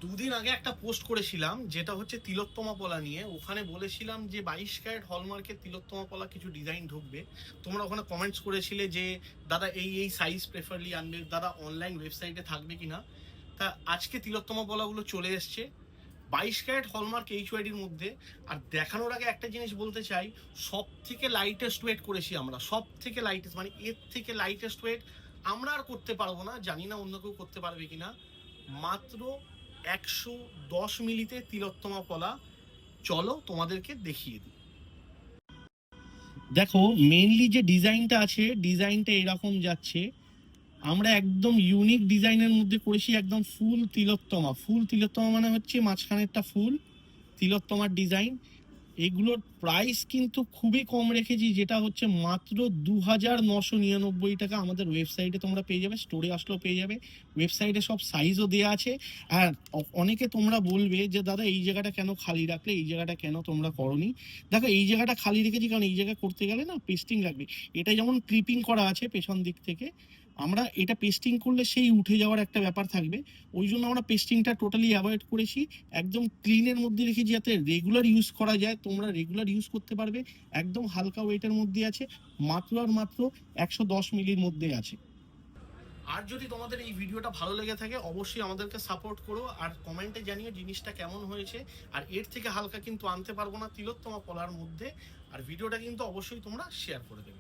দুদিন আগে একটা পোস্ট করেছিলাম যেটা হচ্ছে তিলোত্তমা পলা নিয়ে। ওখানে বলেছিলাম যে 22 ক্যারেট হলমার্কের তিলোত্তমা পলা কিছু ডিজাইন ঢুকবে। তোমরা ওখানে কমেন্টস করেছিলে যে দাদা এই সাইজ প্রেফারলি আনবে, দাদা অনলাইন ওয়েবসাইটে থাকবে কিনা। তা আজকে তিলোত্তমা পলাগুলো চলে এসছে 22 ক্যারেট হলমার্ক এইচওয়াইডির মধ্যে। আর দেখানোর আগে একটা জিনিস বলতে চাই, সব থেকে লাইটেস্ট ওয়েট করেছি আমরা, সব থেকে লাইটেস্ট, মানে এর থেকে লাইটেস্ট ওয়েট আমরা আর করতে পারবো না, জানি না অন্য কেউ করতে পারবে কিনা। মাত্র 110 মিলিতে তিলোত্তমা পলা। চলো তোমাদেরকে দেখিয়ে দিই। দেখো মেইনলি যে ডিজাইনটা আছে, ডিজাইনটা এরকম যাচ্ছে। আমরা একদম ইউনিক ডিজাইনের মধ্যে করেছি, একদম ফুল তিলোত্তমা। ফুল তিলোত্তমা মানে হচ্ছে মাঝখানেরটা ফুল তিলোত্তমার ডিজাইন। এগুলোর প্রাইস কিন্তু খুবই কম রেখেছি, যেটা হচ্ছে মাত্র 2999 টাকা। আমাদের ওয়েবসাইটে তোমরা পেয়ে যাবে, স্টোরে আসলেও পেয়ে যাবে, ওয়েবসাইটে সব সাইজও দেওয়া আছে। আর অনেকে তোমরা বলবে যে দাদা এই জায়গাটা কেন খালি রাখলে, এই জায়গাটা কেন তোমরা করনি। দেখো এই জায়গাটা খালি রেখেছি কারণ এই জায়গা করতে গেলে না পেস্টিং লাগবে। এটা যেমন ক্লিপিং করা আছে পেছন দিক থেকে, আমরা এটা পেস্টিং করলে সেই উঠে যাওয়ার একটা ব্যাপার থাকবে, ওই জন্য আমরা পেস্টিংটা টোটালি অ্যাভয়েড করেছি। একদম ক্লিনের মধ্যে রেখেছি যাতে রেগুলার ইউজ করা যায়, তোমরা রেগুলার ইউজ করতে পারবে। একদম হালকা ওয়েটের মধ্যে আছে, মাত্র আর মাত্র 110 মিলির মধ্যে আছে। আর যদি তোমাদের এই ভিডিওটা ভালো লেগে থাকে অবশ্যই আমাদেরকে সাপোর্ট করো, আর কমেন্টে জানিও জিনিসটা কেমন হয়েছে। আর এর থেকে হালকা কিন্তু আনতে পারবো না তিলোত্তমা পলার মধ্যে। আর ভিডিওটা কিন্তু অবশ্যই তোমরা শেয়ার করে দেবে।